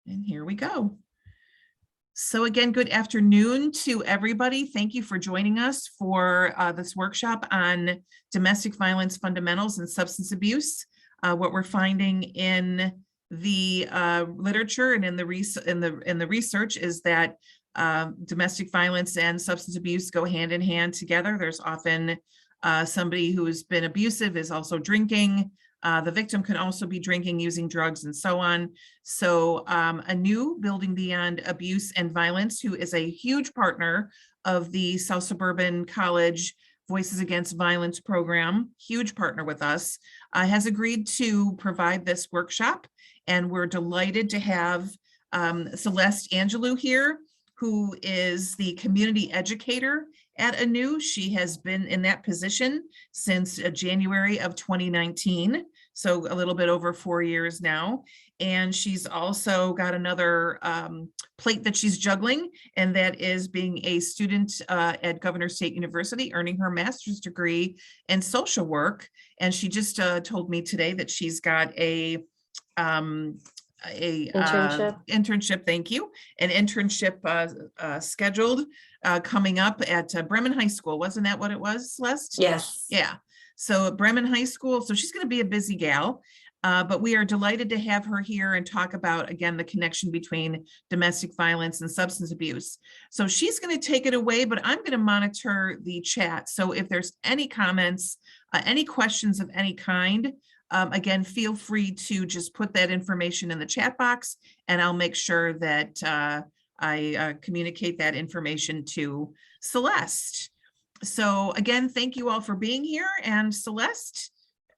And here we go. So again, good afternoon to everybody. Thank you for joining us for this workshop on domestic violence fundamentals and substance abuse. What we're finding in the literature and in the research is that domestic violence and substance abuse go hand in hand together. There's often somebody who's been abusive is also drinking. The victim can also be drinking, using drugs, and so on. So Anu, Building Beyond Abuse and Violence, who is a huge partner of the South Suburban College Voices Against Violence program, huge partner with us, has agreed to provide this workshop. And we're delighted to have Celeste Angelou here, who is the community educator at Anu. She has been in that position since January of 2019, so a little bit over 4 years now. And she's also got another plate that she's juggling, and that is being a student at Governor State University, earning her master's degree in social work. And she just told me today that she's got a internship, thank you, an internship scheduled coming up at Bremen High School. Wasn't that what it was, Celeste? Yes. Yeah. So at Bremen High School, so she's going to be a busy gal, but we are delighted to have her here and talk about, again, the connection between domestic violence and substance abuse. So she's going to take it away, but I'm going to monitor the chat. So if there's any comments, any questions of any kind, again, feel free to just put that information in the chat box, and I'll make sure that I communicate that information to Celeste. So again, thank you all for being here. And Celeste,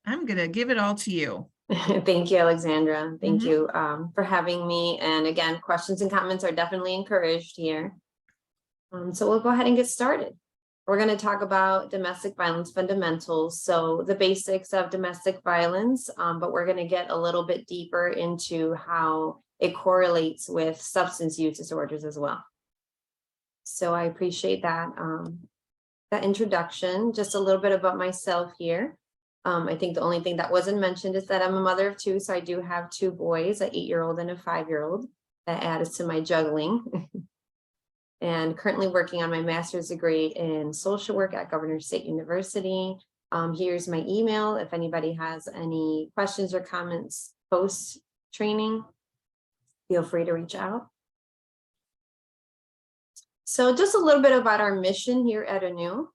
I'm going to give it all to you. Thank you, Alexandra. Thank you for having me. And again, questions and comments are definitely encouraged here. So we'll go ahead and get started. We're going to talk about domestic violence fundamentals, so the basics of domestic violence, but we're going to get a little bit deeper into how it correlates with substance use disorders as well. So I appreciate that, that introduction. Just a little bit about myself here. I think the only thing that wasn't mentioned is that I'm a mother of two, so I do have two boys, an 8-year-old and a 5-year-old. That adds to my juggling. And currently working on my master's degree in social work at Governor State University. Here's my email if anybody has any questions or comments post-training, feel free to reach out. So just a little bit about our mission here at Anu.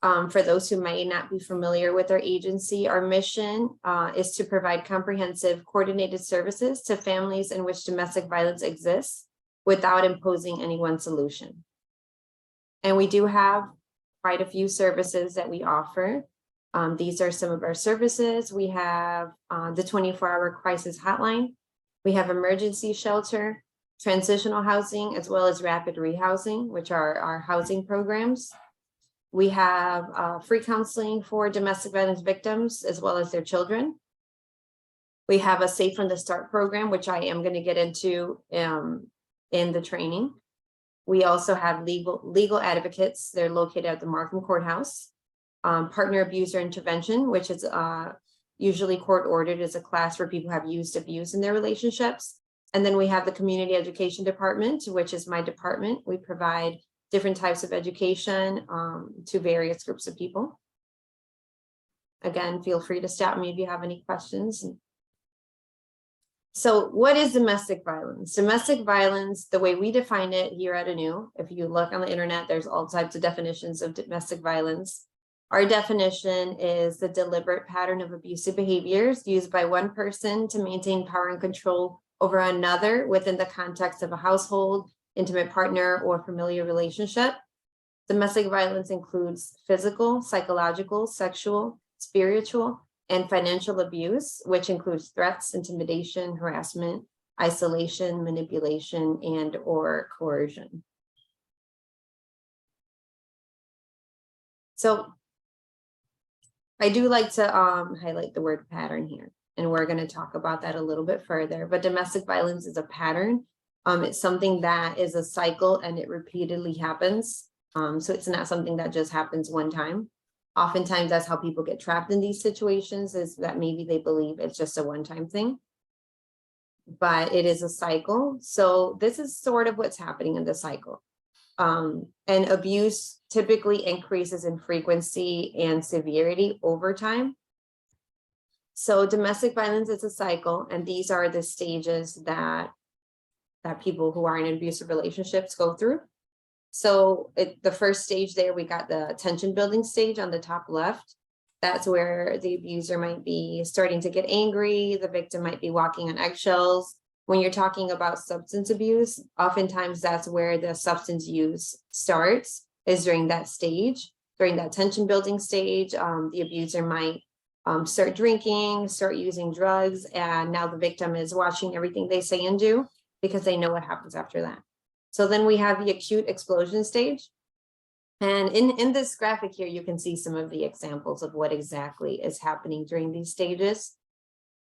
For those who might not be familiar with our agency, our mission is to provide comprehensive coordinated services to families in which domestic violence exists, without imposing any one solution. And we do have quite a few services that we offer. These are some of our services. We have the 24-hour crisis hotline. We have emergency shelter, transitional housing, as well as rapid rehousing, which are our housing programs. We have free counseling for domestic violence victims, as well as their children. We have a Safe from the Start program, which I am going to get into in the training. We also have legal advocates. They're located at the Markham Courthouse. Partner abuser intervention, which is usually court ordered, is a class where people have used abuse in their relationships. And then we have the community education department, which is my department. We provide different types of education to various groups of people. Again, feel free to stop me if you have any questions. So what is domestic violence? Domestic violence, the way we define it here at Anu, if you look on the internet, there's all types of definitions of domestic violence. Our definition is the deliberate pattern of abusive behaviors used by one person to maintain power and control over another within the context of a household, intimate partner, or familiar relationship. Domestic violence includes physical, psychological, sexual, spiritual, and financial abuse, which includes threats, intimidation, harassment, isolation, manipulation, and or coercion. So I do like to highlight the word pattern here, and we're going to talk about that a little bit further. But domestic violence is a pattern. It's something that is a cycle and it repeatedly happens. So it's not something that just happens one time. Oftentimes that's how people get trapped in these situations, is that maybe they believe it's just a one-time thing. but it is a cycle. So this is sort of what's happening in the cycle. And abuse typically increases in frequency and severity over time. So domestic violence is a cycle, and these are the stages that people who are in abusive relationships go through. So the first stage there, we got the tension building stage on the top left. That's where the abuser might be starting to get angry. The victim might be walking on eggshells. When you're talking about substance abuse, oftentimes that's where the substance use starts, is during that stage. During that tension building stage, the abuser might start drinking, start using drugs, and now the victim is watching everything they say and do because they know what happens after that. So then we have the acute explosion stage. And in this graphic here, you can see some of the examples of what exactly is happening during these stages.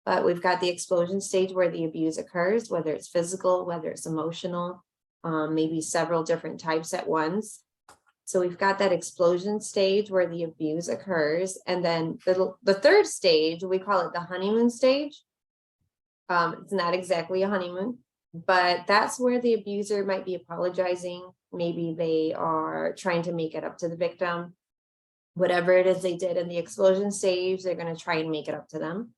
But we've got the explosion stage where the abuse occurs, whether it's physical, whether it's emotional, maybe several different types at once. So we've got that explosion stage where the abuse occurs. And then the third stage, we call it the honeymoon stage. It's not exactly a honeymoon, but that's where the abuser might be apologizing. Maybe they are trying to make it up to the victim. Whatever it is they did in the explosion stage, they're going to try and make it up to them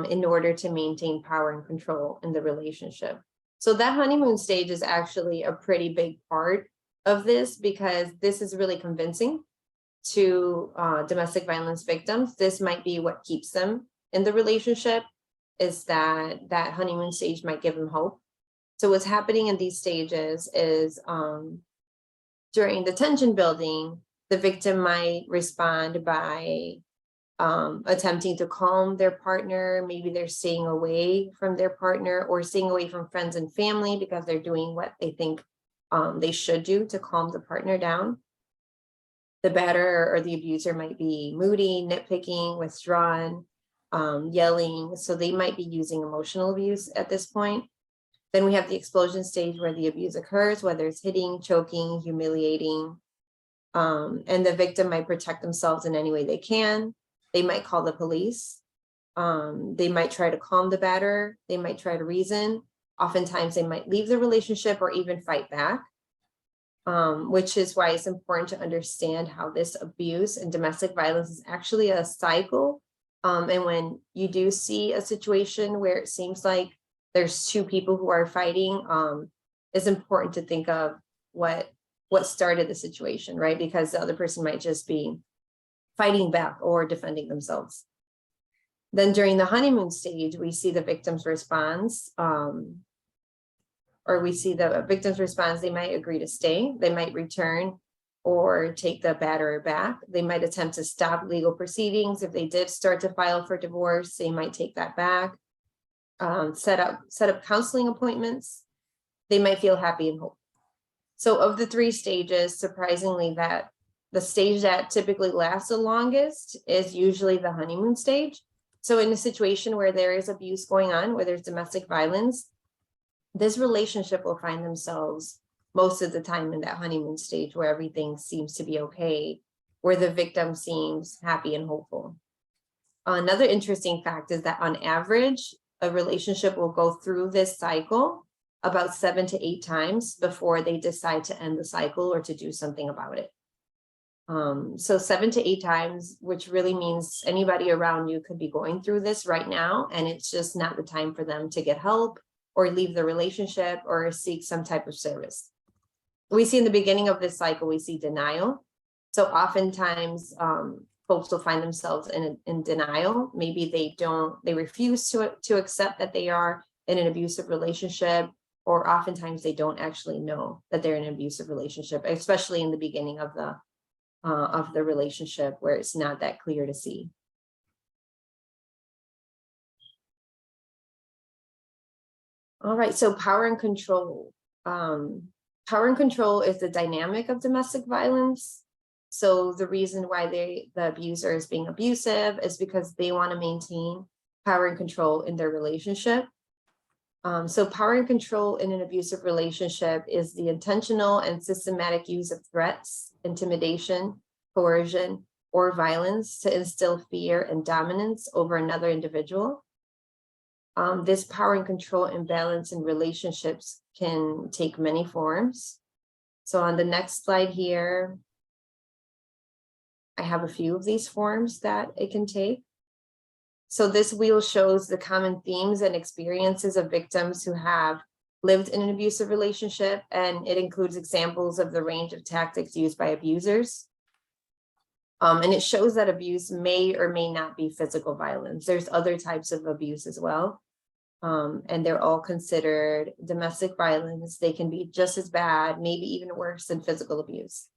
in order to maintain power and control in the relationship. So that honeymoon stage is actually a pretty big part of this, because this is really convincing to domestic violence victims. This might be what keeps them in the relationship, is that honeymoon stage might give them hope. So what's happening in these stages is during the tension building, the victim might respond by attempting to calm their partner. Maybe they're staying away from their partner or staying away from friends and family because they're doing what they think they should do to calm the partner down. The batterer or the abuser might be moody, nitpicking, withdrawn, yelling. So they might be using emotional abuse at this point. Then we have the explosion stage where the abuse occurs, whether it's hitting, choking, humiliating, and the victim might protect themselves in any way they can. They might call the police. They might try to calm the batterer. They might try to reason. Oftentimes they might leave the relationship or even fight back, which is why it's important to understand how this abuse and domestic violence is actually a cycle. And when you do see a situation where it seems like there's two people who are fighting, it's important to think of what started the situation, right? Because the other person might just be fighting back or defending themselves. Then during the honeymoon stage, we see the victim's response, or we see the victim's response. They might agree to stay, they might return or take the batterer back. They might attempt to stop legal proceedings. If they did start to file for divorce, they might take that back. Set up counseling appointments. They might feel happy and hope. So of the three stages, surprisingly, that the stage that typically lasts the longest is usually the honeymoon stage. So in a situation where there is abuse going on, where there's domestic violence, this relationship will find themselves most of the time in that honeymoon stage where everything seems to be okay, where the victim seems happy and hopeful. Another interesting fact is that on average, a relationship will go through this cycle about 7 to 8 times before they decide to end the cycle or to do something about it. So 7 to 8 times, which really means anybody around you could be going through this right now, and it's just not the time for them to get help or leave the relationship or seek some type of service. We see in the beginning of this cycle, we see denial. So oftentimes folks will find themselves in denial. Maybe they refuse to accept that they are in an abusive relationship, or oftentimes they don't actually know that they're in an abusive relationship, especially in the beginning of the relationship where it's not that clear to see. All right, so power and control. Power and control is the dynamic of domestic violence. So the reason why the abuser is being abusive is because they want to maintain power and control in their relationship. So power and control in an abusive relationship is the intentional and systematic use of threats, intimidation, coercion, or violence to instill fear and dominance over another individual. This power and control imbalance in relationships can take many forms. So on the next slide here, I have a few of these forms that it can take. So this wheel shows the common themes and experiences of victims who have lived in an abusive relationship, and it includes examples of the range of tactics used by abusers. And it shows that abuse may or may not be physical violence. There's other types of abuse as well. And they're all considered domestic violence. They can be just as bad, maybe even worse than physical abuse.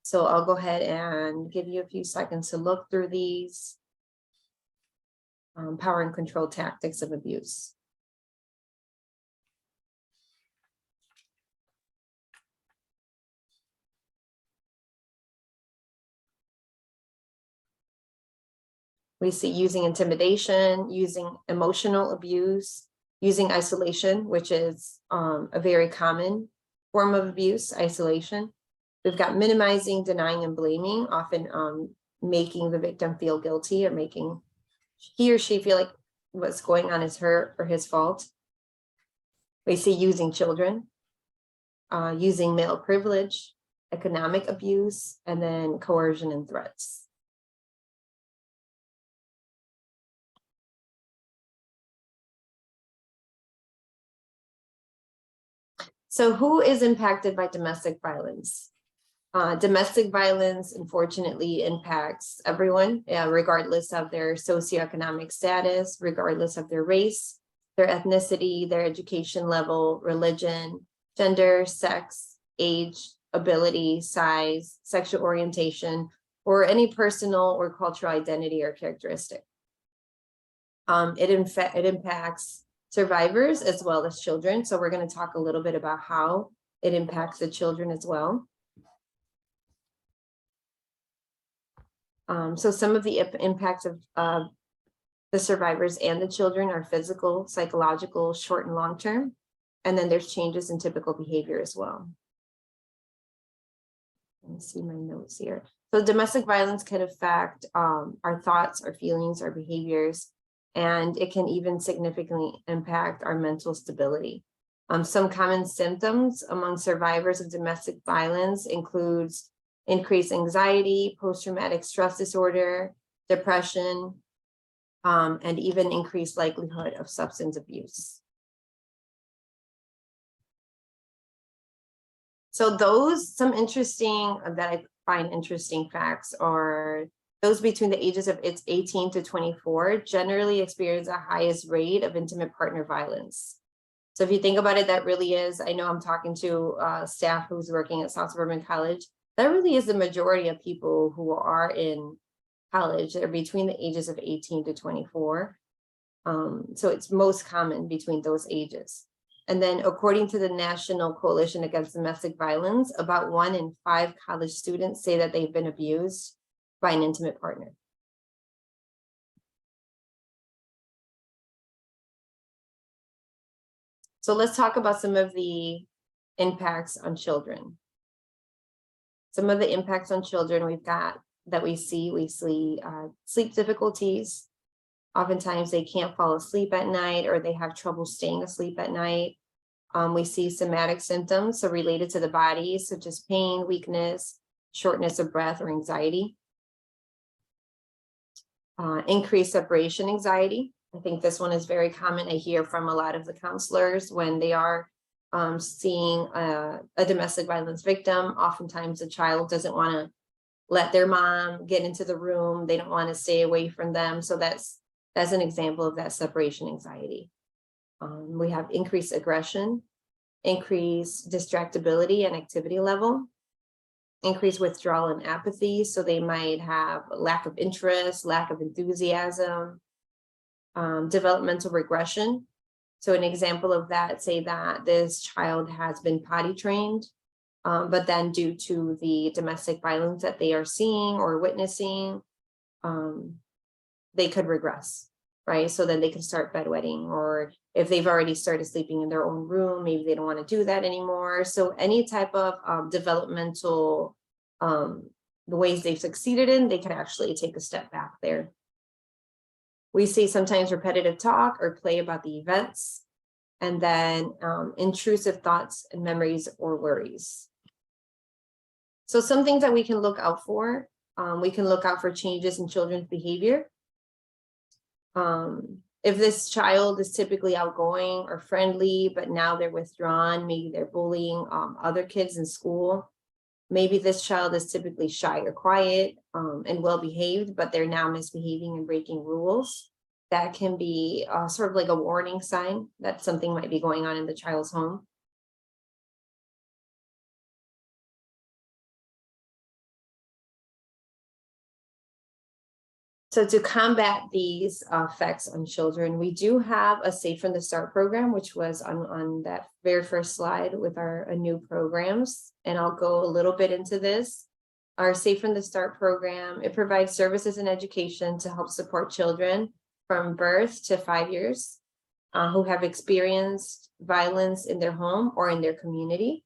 So I'll go ahead and give you a few seconds to look through these power and control tactics of abuse. We see using intimidation, using emotional abuse, using isolation, which is a very common form of abuse, isolation. We've got minimizing, denying, and blaming, often making the victim feel guilty or making he or she feel like what's going on is her or his fault. We see using children, using male privilege, economic abuse, and then coercion and threats. So who is impacted by domestic violence? Domestic violence, unfortunately, impacts everyone, regardless of their socioeconomic status, regardless of their race, their ethnicity, their education level, religion, gender, sex, age, ability, size, sexual orientation, or any personal or cultural identity or characteristic. It impacts survivors as well as children. So we're going to talk a little bit about how it impacts the children as well. So some of the impacts of the survivors and the children are physical, psychological, short and long term. And then there's changes in typical behavior as well. Let me see my notes here. So domestic violence can affect our thoughts, our feelings, our behaviors, and it can even significantly impact our mental stability. Some common symptoms among survivors of domestic violence includes increased anxiety, post-traumatic stress disorder, depression, and even increased likelihood of substance abuse. So some interesting, that I find interesting facts are those between the ages of 18 to 24 generally experience the highest rate of intimate partner violence. So if you think about it, that really is, I know I'm talking to staff who's working at South Suburban College, that really is the majority of people who are in college. They're between the ages of 18 to 24. So it's most common between those ages. And then according to the National Coalition Against Domestic Violence, about 1 in 5 college students say that they've been abused by an intimate partner. So let's talk about some of the impacts on children. Some of the impacts on children we see sleep difficulties. Oftentimes they can't fall asleep at night or they have trouble staying asleep at night. We see somatic symptoms, so related to the body, such as pain, weakness, shortness of breath, or anxiety. Increased separation anxiety. I think this one is very common. I hear from a lot of the counselors when they are seeing a domestic violence victim. Oftentimes the child doesn't want to let their mom get into the room. They don't want to stay away from them. So that's an example of that separation anxiety. We have increased aggression, increased distractibility and activity level, increased withdrawal and apathy. So they might have lack of interest, lack of enthusiasm, developmental regression. So an example of that, say that this child has been potty trained, but then due to the domestic violence that they are seeing or witnessing, they could regress, right? So then they can start bedwetting, or if they've already started sleeping in their own room, maybe they don't want to do that anymore. So any type of developmental, the ways they've succeeded in, they could actually take a step back there. We see sometimes repetitive talk or play about the events, and then intrusive thoughts and memories or worries. So some things that we can look out for, we can look out for changes in children's behavior. If this child is typically outgoing or friendly, but now they're withdrawn, maybe they're bullying other kids in school. Maybe this child is typically shy or quiet and well-behaved, but they're now misbehaving and breaking rules. That can be sort of like a warning sign that something might be going on in the child's home. So to combat these effects on children, we do have a Safe from the Start program, which was on that very first slide with our new programs. And I'll go a little bit into this. Our Safe from the Start program, it provides services and education to help support children from birth to 5 years who have experienced violence in their home or in their community.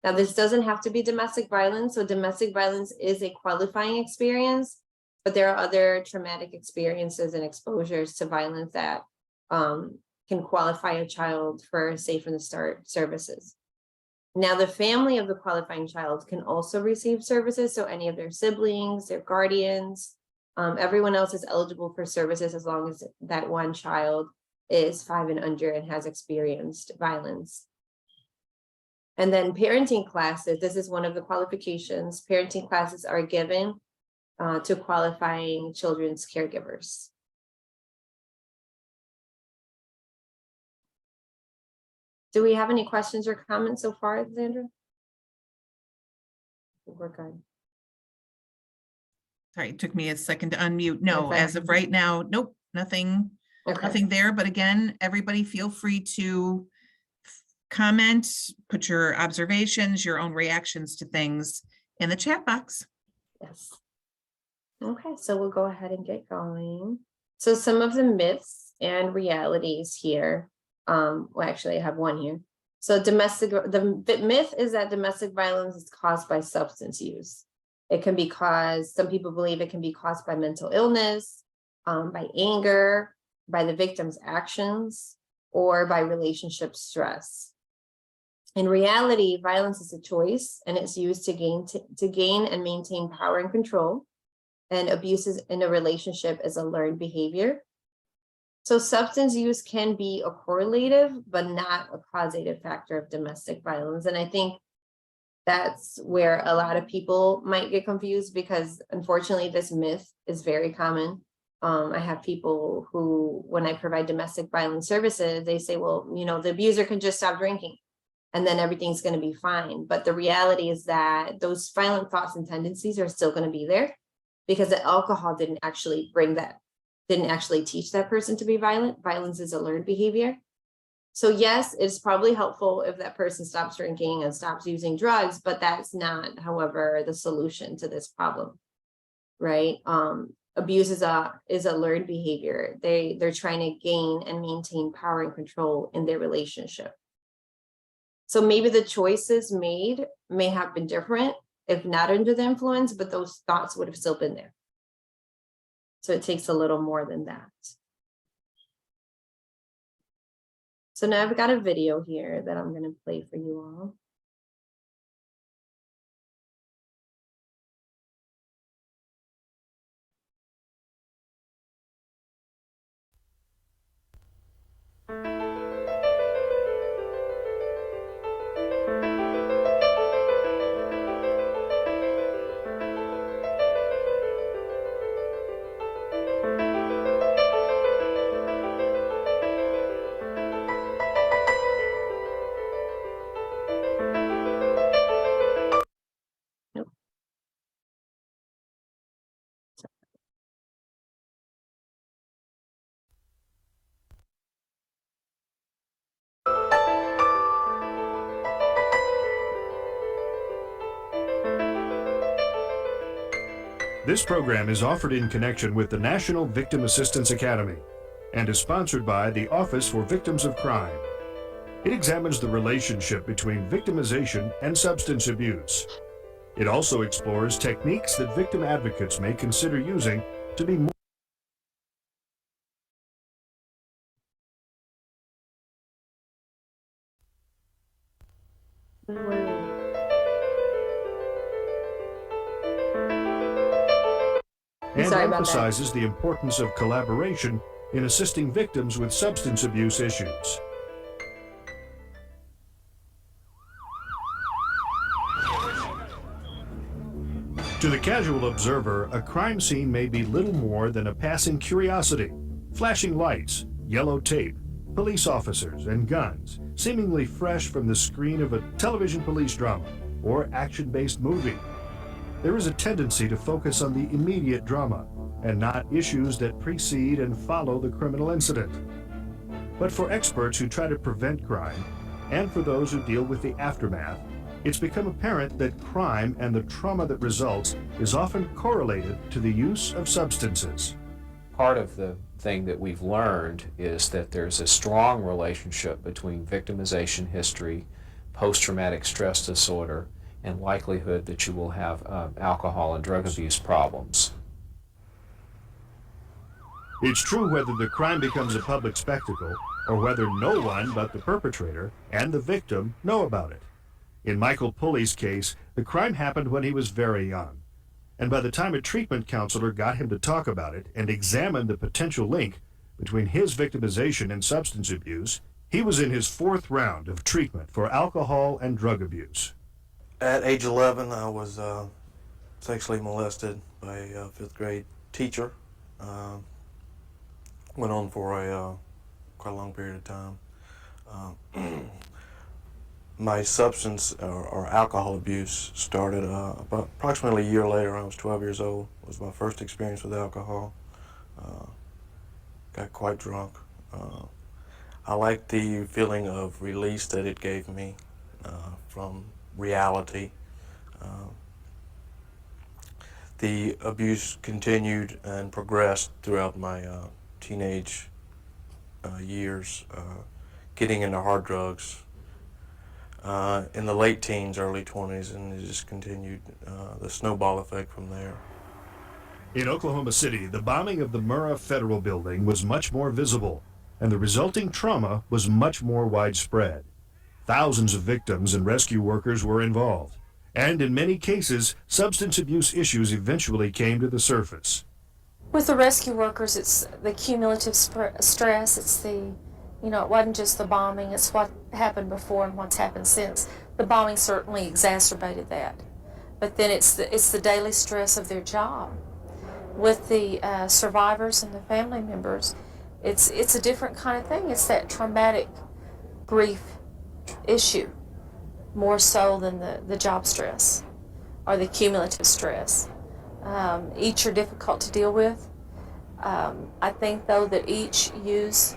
Now, this doesn't have to be domestic violence. So domestic violence is a qualifying experience, but there are other traumatic experiences and exposures to violence that can qualify a child for Safe from the Start services. Now, the family of the qualifying child can also receive services. So any of their siblings, their guardians, everyone else is eligible for services as long as that one child is 5 and under and has experienced violence. And then parenting classes, this is one of the qualifications. Parenting classes are given to qualifying children's caregivers. Do we have any questions or comments so far, Alexandra? We're good. Sorry, it took me a second to unmute. No, Okay. as of right now, nope, nothing, Okay. nothing there. But again, everybody feel free to comment, put your observations, your own reactions to things in the chat box. Yes. Okay, so we'll go ahead and get going. So some of the myths and realities here. Well, actually, I have one here. So the myth is that domestic violence is caused by substance use. It can be caused, some people believe it can be caused by mental illness, by anger, by the victim's actions, or by relationship stress. In reality, violence is a choice, and it's used to gain and maintain power and control. And abuses in a relationship is a learned behavior. So substance use can be a correlative, but not a causative factor of domestic violence. And I think that's where a lot of people might get confused, because unfortunately this myth is very common. I have people who, when I provide domestic violence services, they say, well, you know, the abuser can just stop drinking and then everything's going to be fine. But the reality is that those violent thoughts and tendencies are still going to be there, because the alcohol didn't actually teach that person to be violent. Violence is a learned behavior. So yes, it's probably helpful if that person stops drinking and stops using drugs, but that's not, however, the solution to this problem, right? Abuse is a learned behavior. They're trying to gain and maintain power and control in their relationship. So maybe the choices made may have been different if not under the influence, but those thoughts would have still been there. So it takes a little more than that. So now I've got a video here that I'm going to play for you all. This program is offered in connection with the National Victim Assistance Academy and is sponsored by the Office for Victims of Crime. It examines the relationship between victimization and substance abuse. It also explores techniques that victim advocates may consider using to be more And Sorry about that. emphasizes the importance of collaboration in assisting victims with substance abuse issues. To the casual observer, a crime scene may be little more than a passing curiosity. Flashing lights, yellow tape, police officers, and guns, seemingly fresh from the screen of a television police drama or action-based movie. There is a tendency to focus on the immediate drama and not issues that precede and follow the criminal incident. But for experts who try to prevent crime, and for those who deal with the aftermath, it's become apparent that crime and the trauma that results is often correlated to the use of substances. Part of the thing that we've learned is that there's a strong relationship between victimization history, post-traumatic stress disorder, and likelihood that you will have alcohol and drug abuse problems. It's true whether the crime becomes a public spectacle or whether no one but the perpetrator and the victim know about it. In Michael Pulley's case, the crime happened when he was very young, and by the time a treatment counselor got him to talk about it and examine the potential link between his victimization and substance abuse, he was in his 4th round of treatment for alcohol and drug abuse. At age 11, I was sexually molested by a 5th grade teacher. Went on for a quite a long period of time. My substance or alcohol abuse started about approximately a year later. I was 12 years old. It was my first experience with alcohol. Got quite drunk. I liked the feeling of release that it gave me from reality. The abuse continued and progressed throughout my teenage years, getting into hard drugs in the late teens, early 20s, and it just continued, the snowball effect from there. In Oklahoma City, the bombing of the Murrah Federal Building was much more visible, and the resulting trauma was much more widespread. Thousands of victims and rescue workers were involved, and in many cases, substance abuse issues eventually came to the surface. With the rescue workers, it's the cumulative stress, it's the, it wasn't just the bombing, it's what happened before and what's happened since. The bombing certainly exacerbated that. But then it's the daily stress of their job. With the survivors and the family members, it's a different kind of thing. It's that traumatic grief issue, more so than the job stress or the cumulative stress. Each are difficult to deal with. I think, though, that each use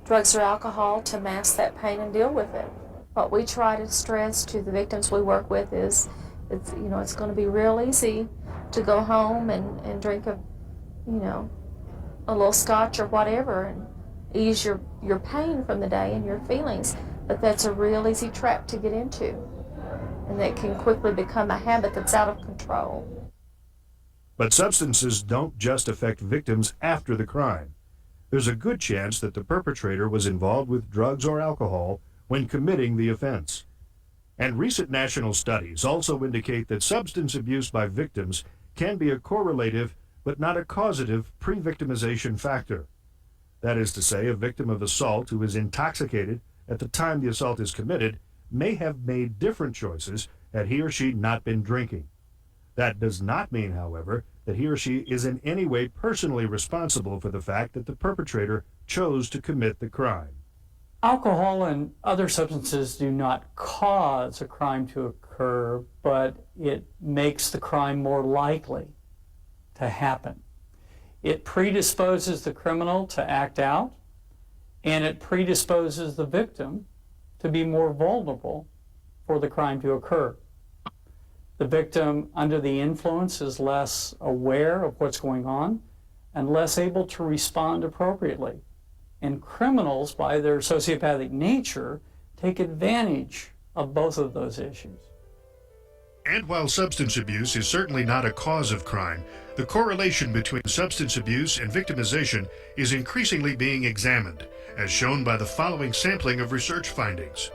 drugs or alcohol to mask that pain and deal with it. What we try to stress to the victims we work with is, it's going to be real easy to go home and drink a little scotch or whatever and ease your pain from the day and your feelings. But that's a real easy trap to get into, and that can quickly become a habit that's out of control. But substances don't just affect victims after the crime. There's a good chance that the perpetrator was involved with drugs or alcohol when committing the offense. And recent national studies also indicate that substance abuse by victims can be a correlative but not a causative pre-victimization factor. That is to say, a victim of assault who is intoxicated at the time the assault is committed may have made different choices had he or she not been drinking. That does not mean, however, that he or she is in any way personally responsible for the fact that the perpetrator chose to commit the crime. Alcohol and other substances do not cause a crime to occur, but it makes the crime more likely to happen. It predisposes the criminal to act out, and it predisposes the victim to be more vulnerable for the crime to occur. The victim under the influence is less aware of what's going on and less able to respond appropriately. And criminals, by their sociopathic nature, take advantage of both of those issues. And while substance abuse is certainly not a cause of crime, the correlation between substance abuse and victimization is increasingly being examined, as shown by the following sampling of research findings.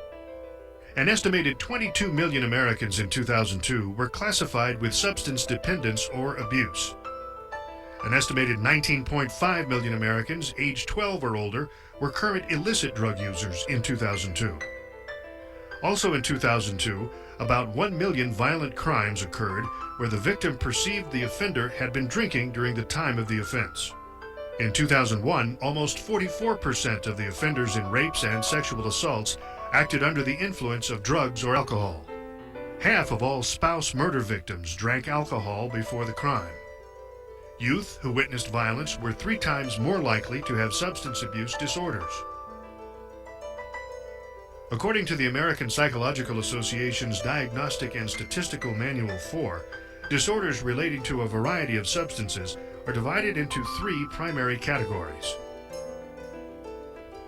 An estimated 22 million Americans in 2002 were classified with substance dependence or abuse. An estimated 19.5 million Americans aged 12 or older were current illicit drug users in 2002. Also in 2002, about 1 million violent crimes occurred where the victim perceived the offender had been drinking during the time of the offense. In 2001, almost 44% of the offenders in rapes and sexual assaults acted under the influence of drugs or alcohol. Half of all spouse murder victims drank alcohol before the crime. Youth who witnessed violence were 3 times more likely to have substance abuse disorders. According to the American Psychological Association's Diagnostic and Statistical Manual 4, disorders relating to a variety of substances are divided into 3 primary categories.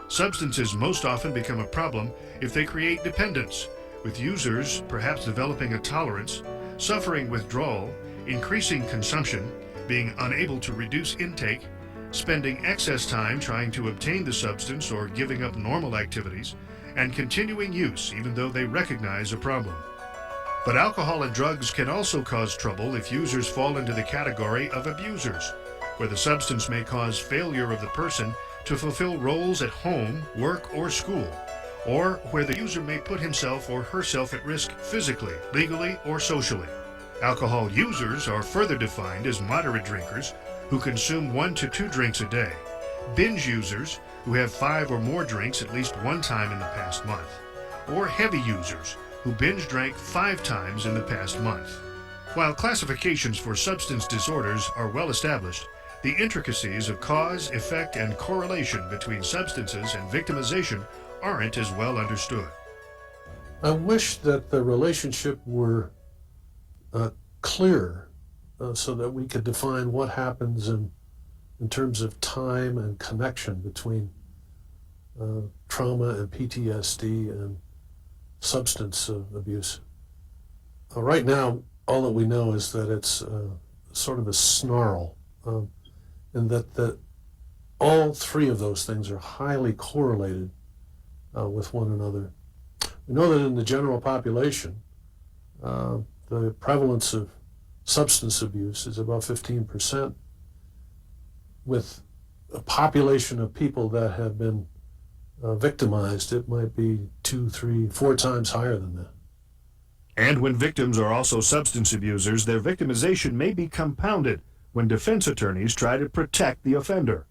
Substances most often become a problem if they create dependence, with users perhaps developing a tolerance, suffering withdrawal, increasing consumption, being unable to reduce intake, spending excess time trying to obtain the substance or giving up normal activities, and continuing use even though they recognize a problem. But alcohol and drugs can also cause trouble if users fall into the category of abusers, where the substance may cause failure of the person to fulfill roles at home, work, or school, or where the user may put himself or herself at risk physically, legally, or socially. Alcohol users are further defined as moderate drinkers who consume 1 to 2 drinks a day, binge users who have 5 or more drinks at least 1 time in the past month, or heavy users who binge drank 5 times in the past month. While classifications for substance disorders are well established, the intricacies of cause, effect, and correlation between substances and victimization aren't as well understood. I wish that the relationship were clearer so that we could define what happens in terms of time and connection between trauma and PTSD and substance abuse. Right now, all that we know is that it's sort of a snarl, and that all 3 of those things are highly correlated with one another. We know that in the general population, the prevalence of substance abuse is about 15%, with a population of people that have been victimized, it might be 2, 3, 4 times higher than that. And when victims are also substance abusers, their victimization may be compounded when defense attorneys try to protect the offender.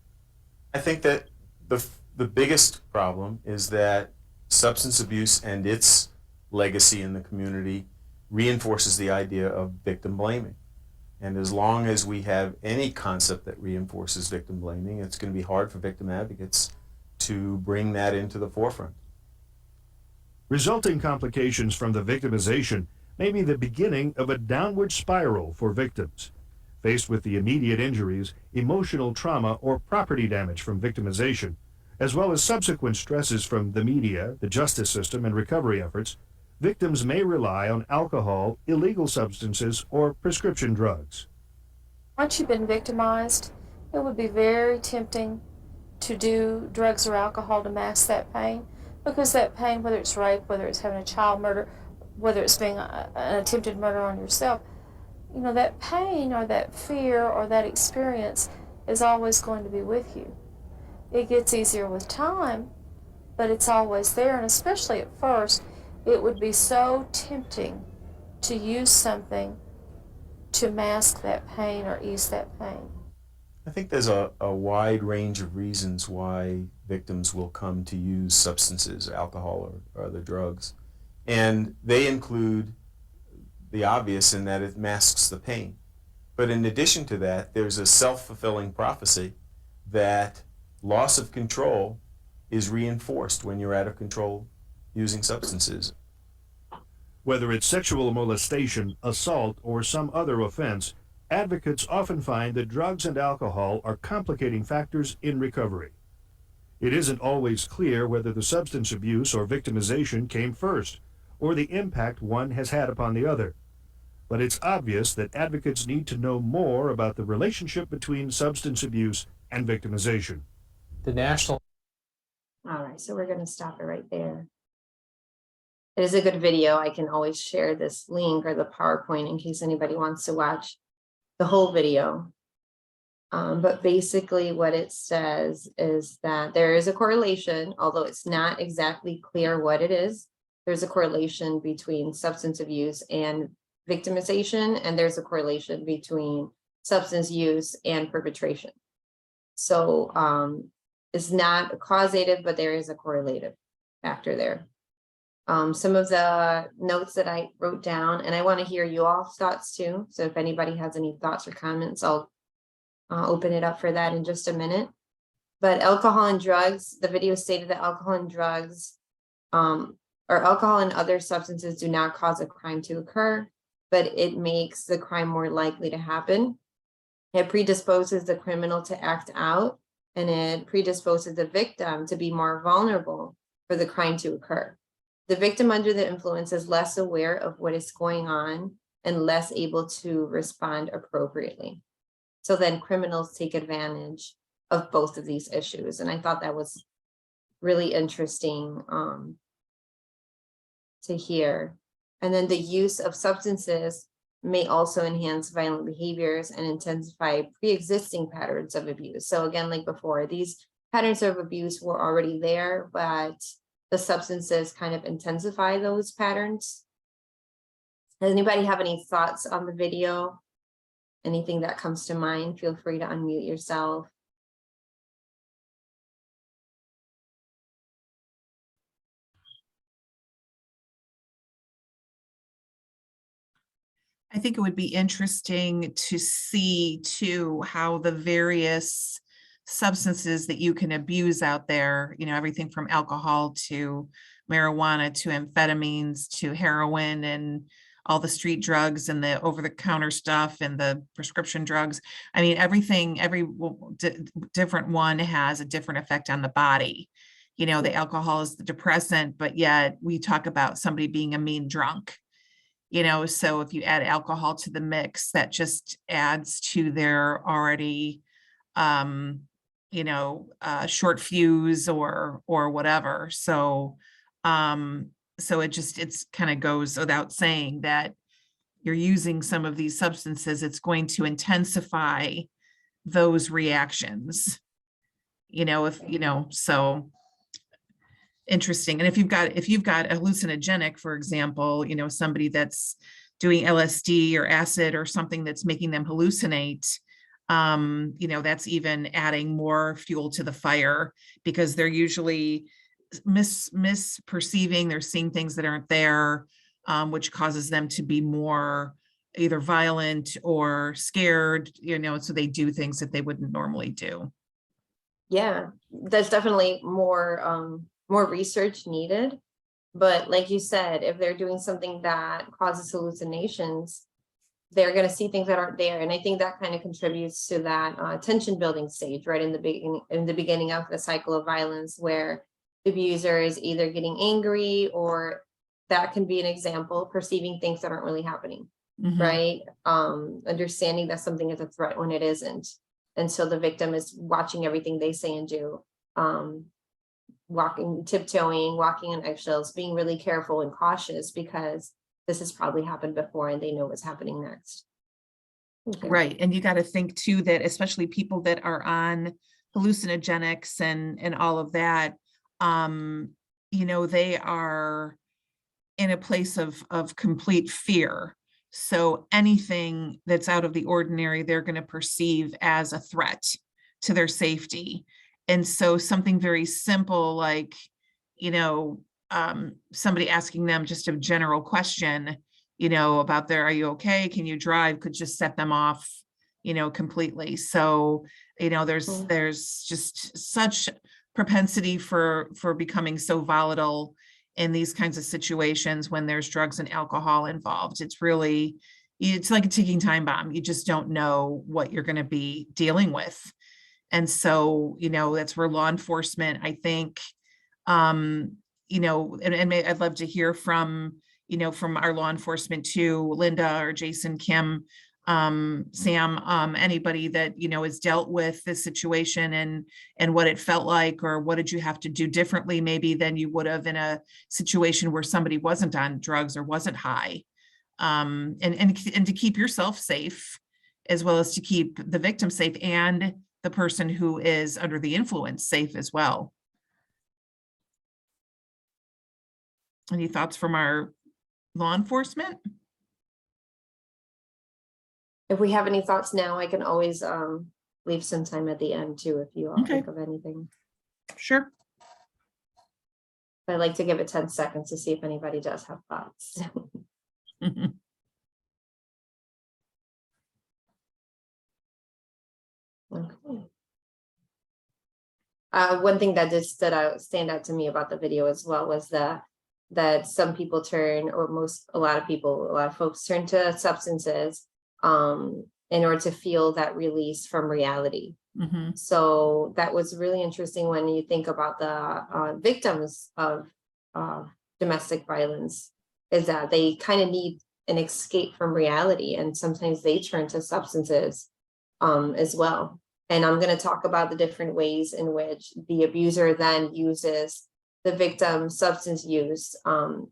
I think that the biggest problem is that substance abuse and its legacy in the community reinforces the idea of victim blaming. And as long as we have any concept that reinforces victim blaming, it's going to be hard for victim advocates to bring that into the forefront. Resulting complications from the victimization may be the beginning of a downward spiral for victims. Faced with the immediate injuries, emotional trauma, or property damage from victimization, as well as subsequent stresses from the media, the justice system, and recovery efforts, victims may rely on alcohol, illegal substances, or prescription drugs. Once you've been victimized, it would be very tempting to do drugs or alcohol to mask that pain, because that pain, whether it's rape, whether it's having a child murder, whether it's being an attempted murder on yourself, you know, that pain or that fear or that experience is always going to be with you. It gets easier with time, but it's always there, and especially at first, it would be so tempting to use something to mask that pain or ease that pain. I think there's a wide range of reasons why victims will come to use substances, alcohol or other drugs. And they include the obvious in that it masks the pain. But in addition to that, there's a self-fulfilling prophecy that loss of control is reinforced when you're out of control using substances. Whether it's sexual molestation, assault, or some other offense, advocates often find that drugs and alcohol are complicating factors in recovery. It isn't always clear whether the substance abuse or victimization came first, or the impact one has had upon the other. But it's obvious that advocates need to know more about the relationship between substance abuse and victimization. The national All right, so we're going to stop it right there. It is a good video. I can always share this link or the PowerPoint in case anybody wants to watch the whole video. But basically what it says is that there is a correlation, although it's not exactly clear what it is. There's a correlation between substance abuse and victimization, and there's a correlation between substance use and perpetration. So it's not causative, but there is a correlative factor there. Some of the notes that I wrote down, and I want to hear you all's thoughts too. So if anybody has any thoughts or comments, I'll open it up for that in just a minute. But alcohol and drugs, the video stated that alcohol and drugs, or alcohol and other substances do not cause a crime to occur, but it makes the crime more likely to happen. It predisposes the criminal to act out, and it predisposes the victim to be more vulnerable for the crime to occur. The victim under the influence is less aware of what is going on and less able to respond appropriately. So then criminals take advantage of both of these issues. And I thought that was really interesting to hear. And then the use of substances may also enhance violent behaviors and intensify pre-existing patterns of abuse. So again, like before, these patterns of abuse were already there, but the substances kind of intensify those patterns. Does anybody have any thoughts on the video? Anything that comes to mind, feel free to unmute yourself. I think it would be interesting to see too how the various substances that you can abuse out there, you know, everything from alcohol to marijuana to amphetamines to heroin and all the street drugs and the over-the-counter stuff and the prescription drugs. I mean, everything, every different one has a different effect on the body. You know, the alcohol is the depressant, but yet we talk about somebody being a mean drunk. You know, so if you add alcohol to the mix, that just adds to their already, you know, short fuse or whatever. So, so it's kind of goes without saying that you're using some of these substances, it's going to intensify those reactions. You know, if, you know, so interesting. And if you've got hallucinogenic, for example, you know, somebody that's doing LSD or acid or something that's making them hallucinate, you know, that's even adding more fuel to the fire because they're usually misperceiving, they're seeing things that aren't there, which causes them to be more either violent or scared, you know, so they do things that they wouldn't normally do. Yeah, there's definitely more research needed. But like you said, if they're doing something that causes hallucinations, they're going to see things that aren't there. And I think that kind of contributes to that tension building stage, right in the beginning of the cycle of violence, where the abuser is either getting angry, or that can be an example, perceiving things that aren't really happening, right? Understanding that something is a threat when it isn't. And so the victim is watching everything they say and do, tiptoeing, walking on eggshells, being really careful and cautious because this has probably happened before and they know what's happening next. Okay. Right. And you got to think too, that especially people that are on hallucinogenics and all of that, you know, they are in a place of complete fear. So anything that's out of the ordinary, they're going to perceive as a threat to their safety. And so something very simple, like, you know, somebody asking them just a general question, you know, about are you okay? Can you drive? Could just set them off, you know, completely. So, you know, there's just such propensity for becoming so volatile in these kinds of situations when there's drugs and alcohol involved. It's like a ticking time bomb. You just don't know what you're going to be dealing with. And so, you know, that's where law enforcement, I think, you know, and I'd love to hear from, you know, from our law enforcement too, Linda or Jason, Kim, Sam, anybody that, has dealt with this situation and what it felt like, or what did you have to do differently maybe than you would have in a situation where somebody wasn't on drugs or wasn't high, and to keep yourself safe, as well as to keep the victim safe and the person who is under the influence safe as well. Any thoughts from our law enforcement? If we have any thoughts now, I can always leave some time at the end too, if you all Okay. think of anything. Sure. But I'd like to give it 10 seconds to see if anybody does have thoughts. Okay. One thing that did stand out to me about the video as well was that some people turn, or a lot of folks turn to substances in order to feel that release from reality. Mhm. So that was really interesting when you think about the victims of domestic violence, is that they kind of need an escape from reality, and sometimes they turn to substances as well. And I'm going to talk about the different ways in which the abuser then uses the victim's substance use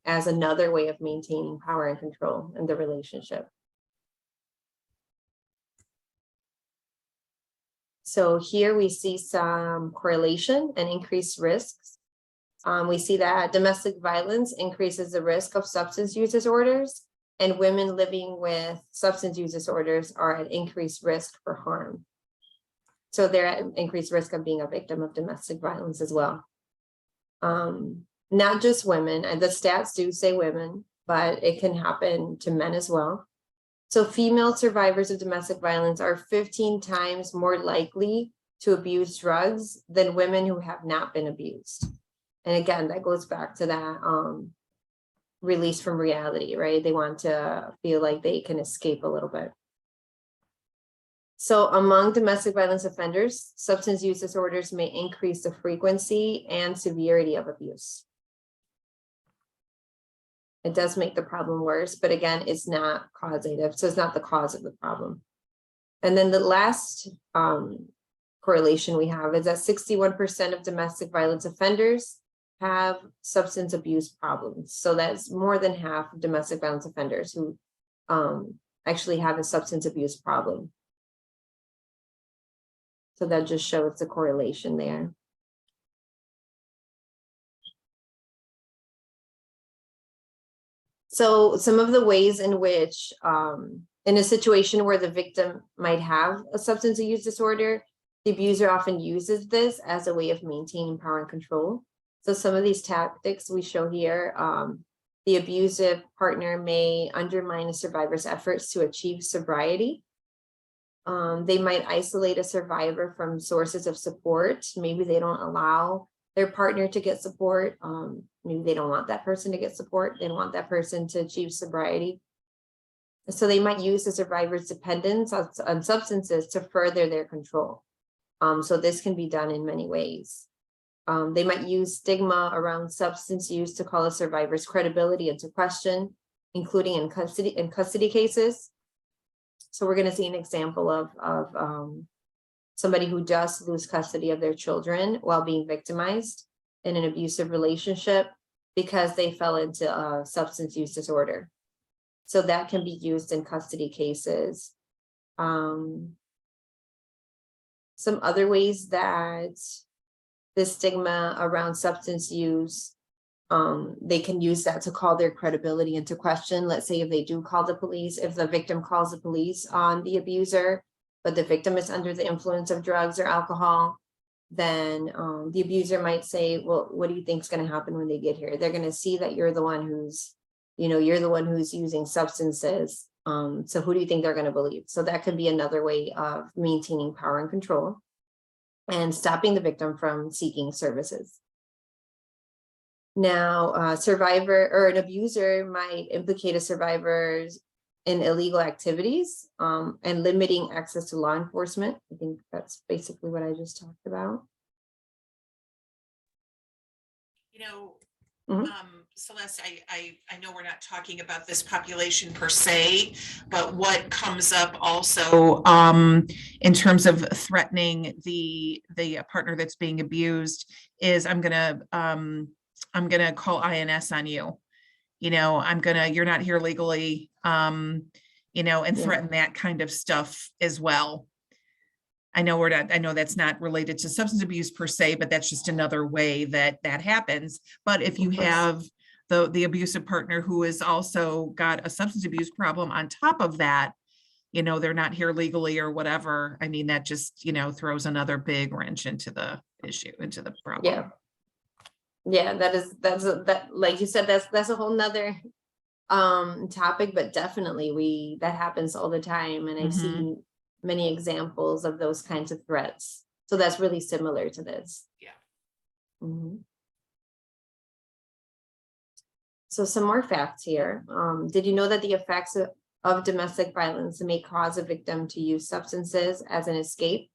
as another way of maintaining power and control in the relationship. So here we see some correlation and increased risks. We see that domestic violence increases the risk of substance use disorders, and women living with substance use disorders are at increased risk for harm. So they're at increased risk of being a victim of domestic violence as well. Not just women, and the stats do say women, but it can happen to men as well. So female survivors of domestic violence are 15 times more likely to abuse drugs than women who have not been abused. And again, that goes back to that release from reality, right? They want to feel like they can escape a little bit. So among domestic violence offenders, substance use disorders may increase the frequency and severity of abuse. It does make the problem worse, but again, it's not causative. So it's not the cause of the problem. And then the last correlation we have is that 61% of domestic violence offenders have substance abuse problems. So that's more than half of domestic violence offenders who actually have a substance abuse problem. So that just shows the correlation there. So some of the ways in which, in a situation where the victim might have a substance use disorder, the abuser often uses this as a way of maintaining power and control. So some of these tactics we show here, the abusive partner may undermine a survivor's efforts to achieve sobriety. They might isolate a survivor from sources of support. Maybe they don't allow their partner to get support. Maybe they don't want that person to get support. They don't want that person to achieve sobriety. So they might use the survivor's dependence on substances to further their control. So this can be done in many ways. They might use stigma around substance use to call a survivor's credibility into question, including in custody cases. So we're going to see an example of somebody who does lose custody of their children while being victimized in an abusive relationship because they fell into a substance use disorder. So that can be used in custody cases. Some other ways that the stigma around substance use, they can use that to call their credibility into question. Let's say if they do call the police, if the victim calls the police on the abuser, but the victim is under the influence of drugs or alcohol, then the abuser might say, well, what do you think is going to happen when they get here? They're going to see that you're the one who's, you're the one who's using substances. So who do you think they're going to believe? So that could be another way of maintaining power and control and stopping the victim from seeking services. Now, a survivor or an abuser might implicate a survivor in illegal activities and limiting access to law enforcement. I think that's basically what I just talked about. You know, Mhm. Celeste, I know we're not talking about this population per se, but what comes up also in terms of threatening the partner that's being abused is I'm gonna call INS on you. You know, you're not here legally, and Yeah. threaten that kind of stuff as well. I know that's not related to substance abuse per se, but that's just another way that happens. But if you Of course. have the abusive partner who has also got a substance abuse problem on top of that, they're not here legally or whatever. I mean, that just, throws another big wrench into the issue, into the problem. Yeah. Yeah, that like you said, that's a whole nother topic, but definitely that happens all the time, and I've Mhm. seen many examples of those kinds of threats. So that's really similar to this. Yeah. Mhm. So some more facts here. Did you know that the effects of domestic violence may cause a victim to use substances as an escape,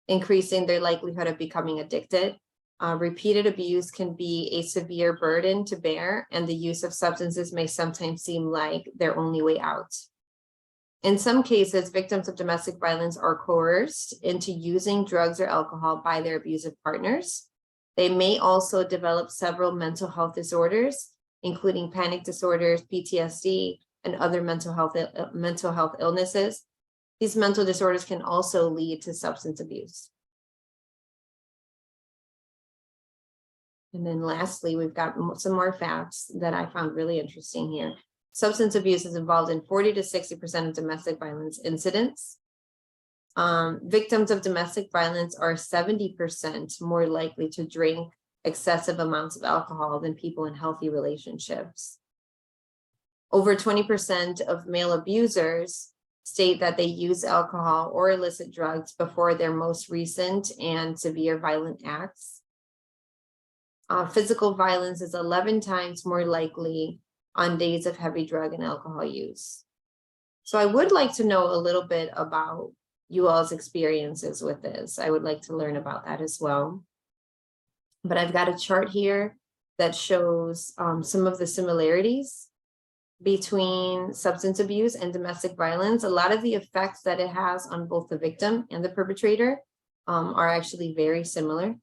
increasing their likelihood of becoming addicted? Repeated abuse can be a severe burden to bear, and the use of substances may sometimes seem like their only way out. In some cases, victims of domestic violence are coerced into using drugs or alcohol by their abusive partners. They may also develop several mental health disorders, including panic disorders, PTSD, and other mental health illnesses. These mental disorders can also lead to substance abuse. And then lastly, we've got some more facts that I found really interesting here. Substance abuse is involved in 40 to 60% of domestic violence incidents. Victims of domestic violence are 70% more likely to drink excessive amounts of alcohol than people in healthy relationships. Over 20% of male abusers state that they use alcohol or illicit drugs before their most recent and severe violent acts. Physical violence is 11 times more likely on days of heavy drug and alcohol use. So I would like to know a little bit about you all's experiences with this. I would like to learn about that as well. But I've got a chart here that shows some of the similarities between substance abuse and domestic violence. A lot of the effects that it has on both the victim and the perpetrator are actually very similar.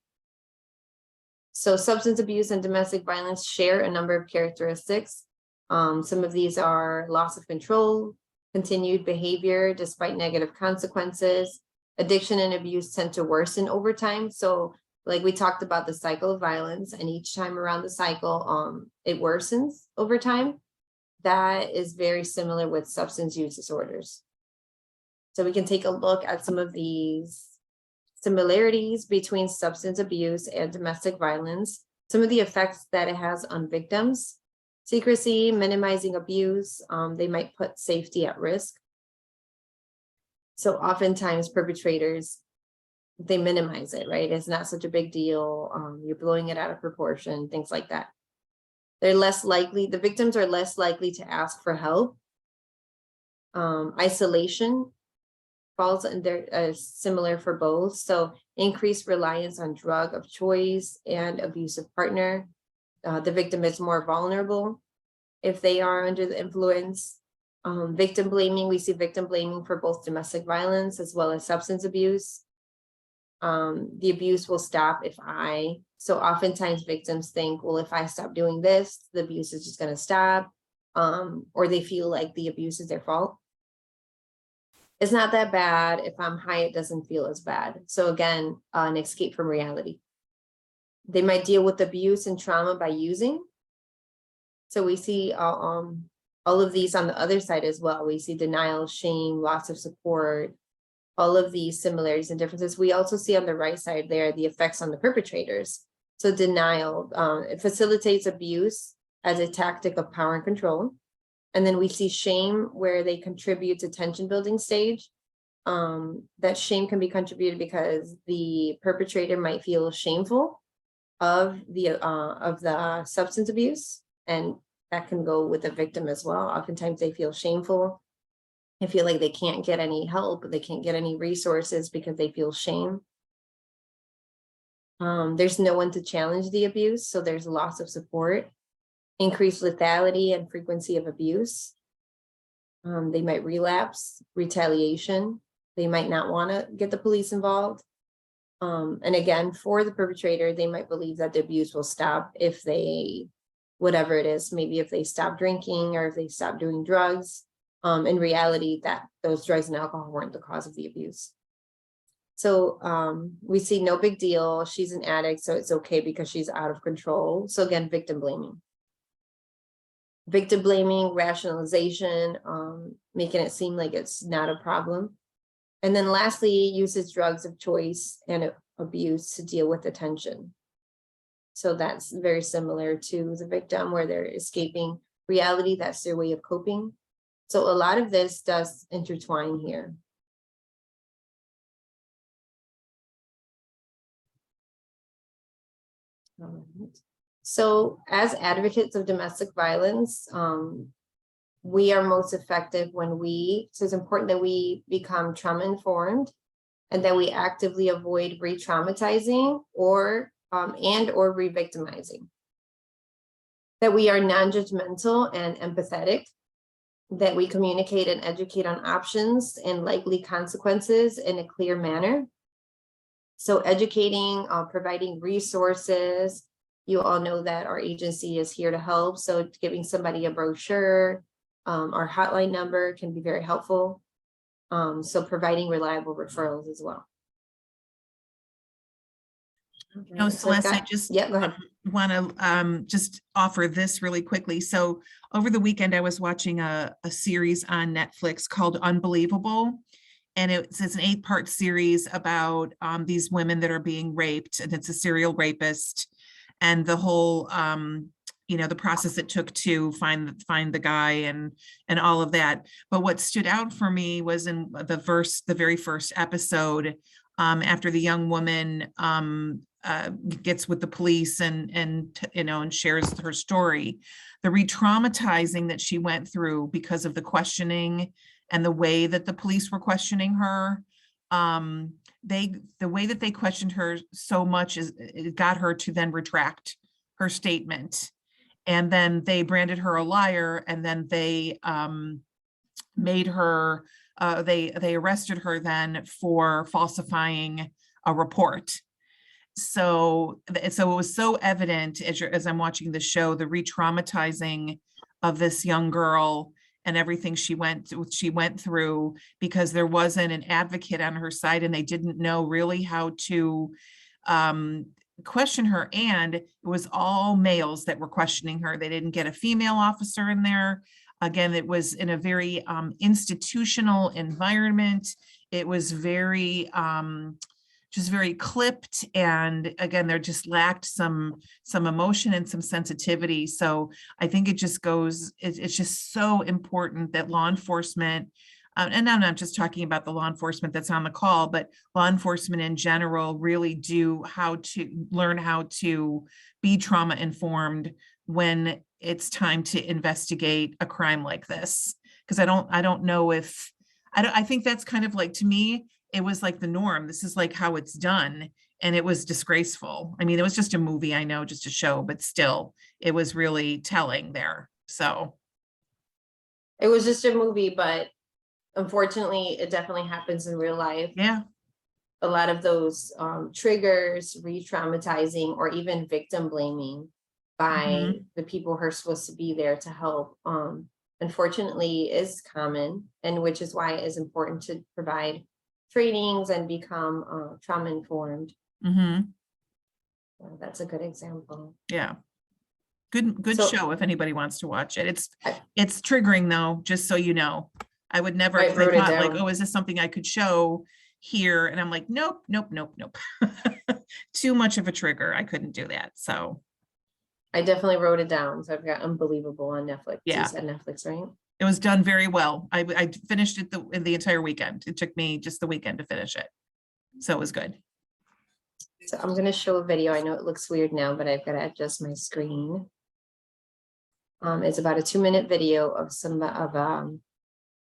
So substance abuse and domestic violence share a number of characteristics. Some of these are loss of control, continued behavior despite negative consequences. Addiction and abuse tend to worsen over time. So like we talked about the cycle of violence, and each time around the cycle, it worsens over time. That is very similar with substance use disorders. So we can take a look at some of these similarities between substance abuse and domestic violence, some of the effects that it has on victims: secrecy, minimizing abuse. They might put safety at risk. So oftentimes perpetrators, they minimize it, right? It's not such a big deal. You're blowing it out of proportion, things like that. They're less likely, the victims are less likely to ask for help. Isolation falls under similar for both. So increased reliance on drug of choice and abusive partner. The victim is more vulnerable if they are under the influence. Victim blaming, we see victim blaming for both domestic violence as well as substance abuse. The abuse will stop so oftentimes victims think, well, if I stop doing this, the abuse is just going to stop, or they feel like the abuse is their fault. It's not that bad. If I'm high, it doesn't feel as bad. So again, an escape from reality. They might deal with abuse and trauma by using. So we see all of these on the other side as well. We see denial, shame, loss of support, all of these similarities and differences. We also see on the right side there the effects on the perpetrators. So denial, it facilitates abuse as a tactic of power and control. And then we see shame, where they contribute to tension building stage. That shame can be contributed because the perpetrator might feel shameful of the substance abuse, and that can go with the victim as well. Oftentimes they feel shameful. They feel like they can't get any help, they can't get any resources because they feel shame. There's no one to challenge the abuse, so there's loss of support. increased lethality and frequency of abuse. They might relapse, retaliation. They might not want to get the police involved. And again, for the perpetrator, they might believe that the abuse will stop if they, whatever it is, maybe if they stop drinking or if they stop doing drugs. In reality, that those drugs and alcohol weren't the cause of the abuse. So we see no big deal. She's an addict, so it's okay because she's out of control. So again, victim blaming. Victim blaming, rationalization, making it seem like it's not a problem. And then lastly, uses drugs of choice and abuse to deal with attention. So that's very similar to the victim where they're escaping reality. That's their way of coping. So a lot of this does intertwine here. All right. So as advocates of domestic violence, we are most effective when so it's important that we become trauma informed and that we actively avoid re-traumatizing or re-victimizing. That we are non-judgmental and empathetic, that we communicate and educate on options and likely consequences in a clear manner. So educating, providing resources. You all know that our agency is here to help. So giving somebody a brochure, our hotline number can be very helpful. So providing reliable referrals as well. No, Celeste, I just go ahead. Want to just offer this really quickly. So over the weekend, I was watching a series on Netflix called Unbelievable. And it's an 8-part series about these women that are being raped, and it's a serial rapist, and the whole, the process it took to find the guy and all of that. But what stood out for me was in the very first episode, after the young woman gets with the police and shares her story, the re-traumatizing that she went through because of the questioning and the way that the police were questioning her. The way that they questioned her so much is it got her to then retract her statement. And then they branded her a liar, and then they made her, they arrested her then for falsifying a report. So it was so evident as I'm watching the show, the re-traumatizing of this young girl and everything she went through, because there wasn't an advocate on her side and they didn't know really how to question her. And it was all males that were questioning her. They didn't get a female officer in there. Again, it was in a very institutional environment. It was very just very clipped, and again, there just lacked some emotion and some sensitivity. So I think it just goes, it's just so important that law enforcement, and I'm not just talking about the law enforcement that's on the call, but law enforcement in general really do learn how to be trauma informed when it's time to investigate a crime like this. Because I don't know if, I think that's kind of like, to me, it was like the norm. This is like how it's done. And it was disgraceful. I mean, it was just a movie, I know, just a show, but still, it was really telling there. So. It was just a movie, but unfortunately, it definitely happens in real life. Yeah. A lot of those triggers, re-traumatizing, or even victim blaming by the people who are supposed to be there to help, unfortunately, is common, and which is why it is important to provide trainings and become trauma informed. That's a good example. Yeah. Good show if anybody wants to watch it. It's triggering though, just so you know. I would never, I thought like, oh, is this something I could show here? And I'm like, nope. Too much of a trigger. I couldn't do that. So I definitely wrote it down. So I've got Unbelievable on Netflix. Yeah. You said Netflix, right? It was done very well. I finished it in the entire weekend. It took me just the weekend to finish it. So it was good. So I'm going to show a video. I know it looks weird now, but I've got to adjust my screen. It's about a 2-minute video of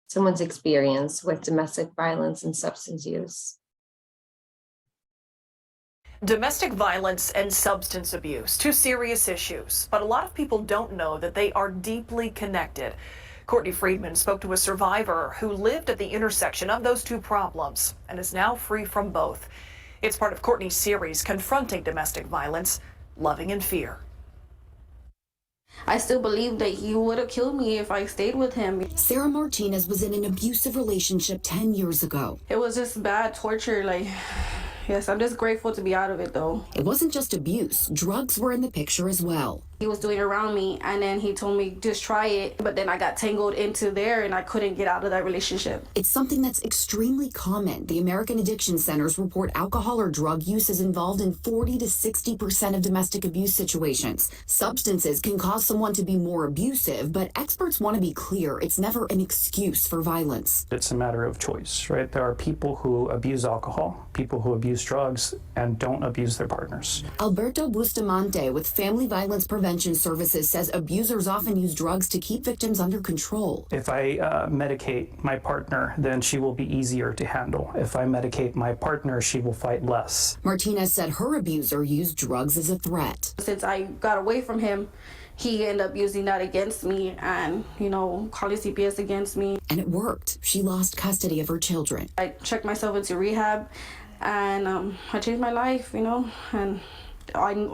someone's experience with domestic violence and substance use. Domestic violence and substance abuse, two serious issues, but a lot of people don't know that they are deeply connected. Courtney Friedman spoke to a survivor who lived at the intersection of those two problems and is now free from both. It's part of Courtney's series, Confronting Domestic Violence, Loving in Fear. I still believe that he would have killed me if I stayed with him. Sarah Martinez was in an abusive relationship 10 years ago. It was just bad torture, like, yes, I'm just grateful to be out of it though. It wasn't just abuse, drugs were in the picture as well. He was doing it around me and then he told me just try it, but then I got tangled into there and I couldn't get out of that relationship. It's something that's extremely common. The American Addiction Centers report alcohol or drug use is involved in 40 to 60% of domestic abuse situations. Substances can cause someone to be more abusive, but experts want to be clear, it's never an excuse for violence. It's a matter of choice, right? There are people who abuse alcohol, people who abuse drugs, and don't abuse their partners. Alberto Bustamante with Family Violence Prevention Services says abusers often use drugs to keep victims under control. If I medicate my partner, then she will be easier to handle. If I medicate my partner, she will fight less. Martinez said her abuser used drugs as a threat. Since I got away from him, he ended up using that against me and, calling CPS against me. And it worked. She lost custody of her children. I checked myself into rehab and I changed my life, and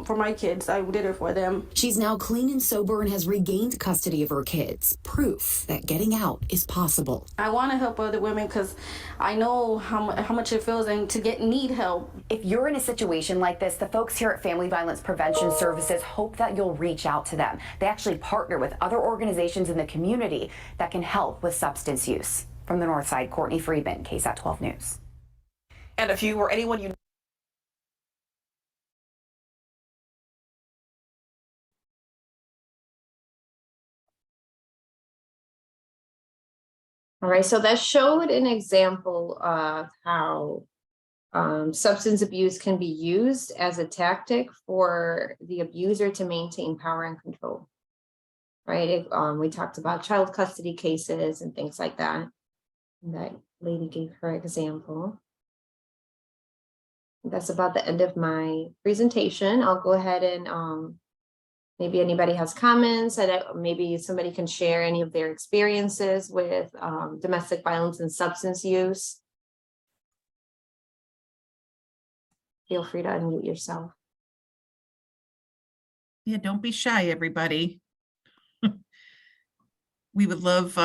for my kids, I did it for them. She's now clean and sober and has regained custody of her kids. Proof that getting out is possible. I want to help other women because I know how much it feels and need help. If you're in a situation like this, the folks here at Family Violence Prevention Services hope that you'll reach out to them. They actually partner with other organizations in the community that can help with substance use. From the North Side, Courtney Friedman, KSAT 12 News. And if you or anyone you All right, so that showed an example of how substance abuse can be used as a tactic for the abuser to maintain power and control, right? We talked about child custody cases and things like that. And that lady gave her example. That's about the end of my presentation. I'll go ahead and maybe anybody has comments, and maybe somebody can share any of their experiences with domestic violence and substance use. Feel free to unmute yourself. Yeah, don't be shy, everybody. We would love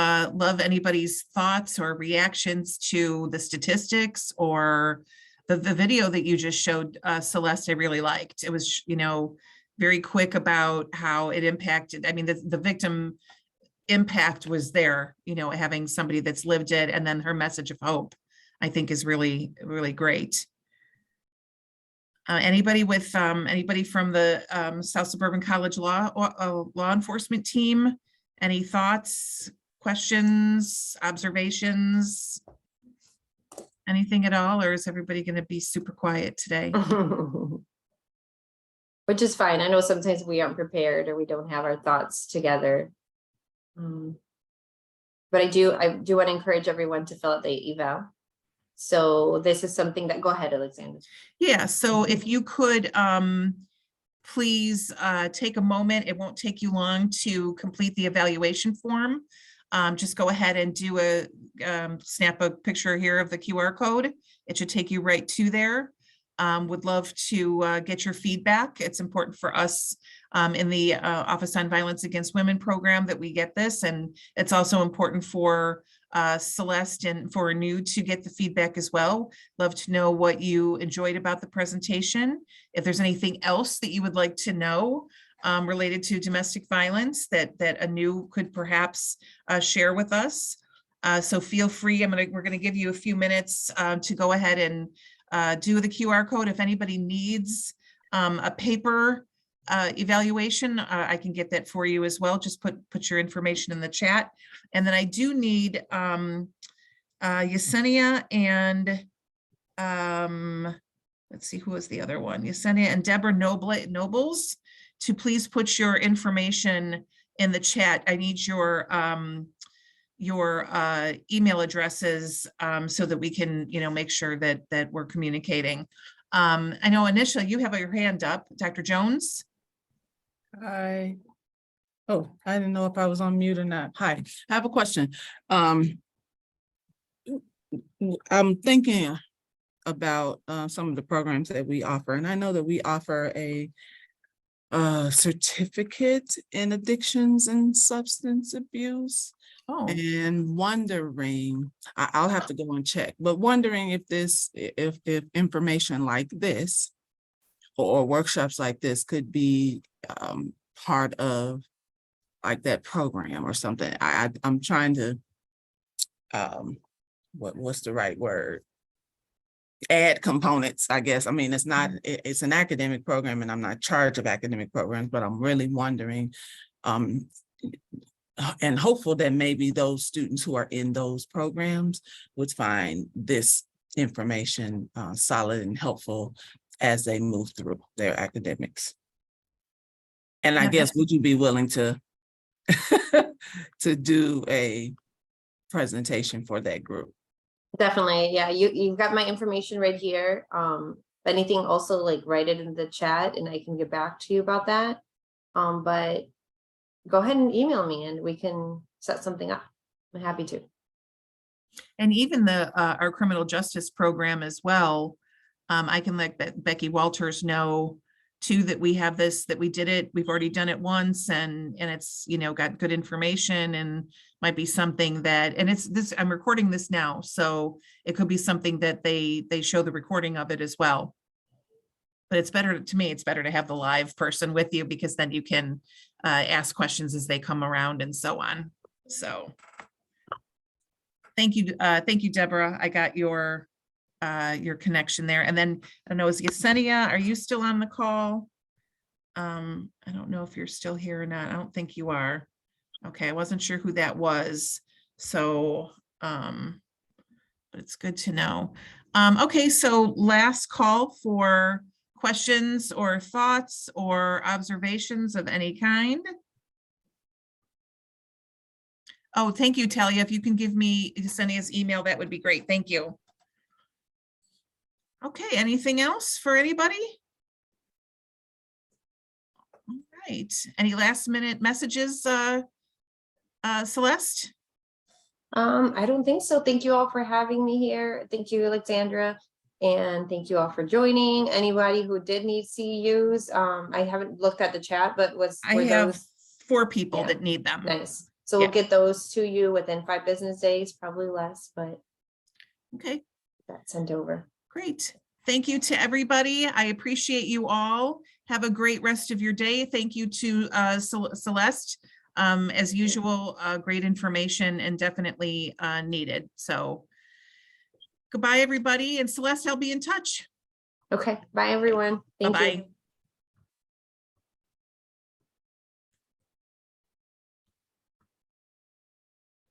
anybody's thoughts or reactions to the statistics or the video that you just showed, Celeste. I really liked. It was, very quick about how it impacted. I mean, the victim impact was there, having somebody that's lived it, and then her message of hope, I think, is really, really great. Anybody from the South Suburban College law enforcement team, any thoughts, questions, observations, anything at all, or is everybody going to be super quiet today? Which is fine. I know sometimes we aren't prepared or we don't have our thoughts together. But I do want to encourage everyone to fill out the eval. So this is something that, go ahead, Alexander. Yeah, so if you could please take a moment, it won't take you long to complete the evaluation form. Just go ahead and do snap a picture here of the QR code. It should take you right to there. Would love to get your feedback. It's important for us in the Office on Violence Against Women program that we get this, and it's also important for Celeste and for Anu to get the feedback as well. Love to know what you enjoyed about the presentation. If there's anything else that you would like to know related to domestic violence that Anu could perhaps share with us. So feel free. We're gonna give you a few minutes to go ahead and do the QR code. If anybody needs a paper evaluation, I can get that for you as well. Just put your information in the chat. And then I do need Yesenia and let's see, who was the other one? Yesenia and Deborah Nobles to please put your information in the chat. I need your email addresses so that we can, make sure that we're communicating. I know initially you have your hand up, Dr. Jones. I didn't know if I was on mute or not. Hi, I have a question. I'm thinking about some of the programs that we offer, and I know that we offer a certificate in addictions and substance abuse. Oh, And wondering, I'll have to go and check, but wondering if if information like this or workshops like this could be part of like that program or something. I'm trying to, what's the right word? Add components, I guess. I mean, it's not, it's an academic program and I'm not in charge of academic programs, but I'm really wondering, and hopeful that maybe those students who are in those programs would find this information solid and helpful as they move through their academics. And I guess, would you be willing to to do a presentation for that group? Definitely, yeah, you've got my information right here. If anything, also like write it in the chat and I can get back to you about that. But go ahead and email me and we can set something up. I'm happy to. and even our criminal justice program as well. I can let Becky Walters know too that we have this, that we did it. We've already done it once, and it's, you know, got good information, and might be something that, and it's this, I'm recording this now, so it could be something that they show the recording of it as well. But it's better, to me, it's better to have the live person with you, because then you can ask questions as they come around and so on. So thank you, Deborah. I got your connection there. And then I don't know, is Yesenia, are you still on the call? I don't know if you're still here or not. I don't think you are. Okay, I wasn't sure who that was. So, but it's good to know. Okay, so last call for questions or thoughts or observations of any kind. Oh, thank you, Talia. If you can give me Yesenia's email, that would be great. Thank you. Okay, anything else for anybody? All right, any last minute messages, Celeste? I don't think so. Thank you all for having me here. Thank you, Alexandra. And thank you all for joining. Anybody who did need CEUs, I haven't looked at the chat, but I have 4 people that need them. Nice. So we'll get those to you within 5 business days, probably less, but okay, that's sent over. Great. Thank you to everybody. I appreciate you all. Have a great rest of your day. Thank you to Celeste. As usual, great information and definitely needed. So goodbye, everybody. And Celeste, I'll be in touch. Okay. Bye, everyone. Thank you. Bye-bye.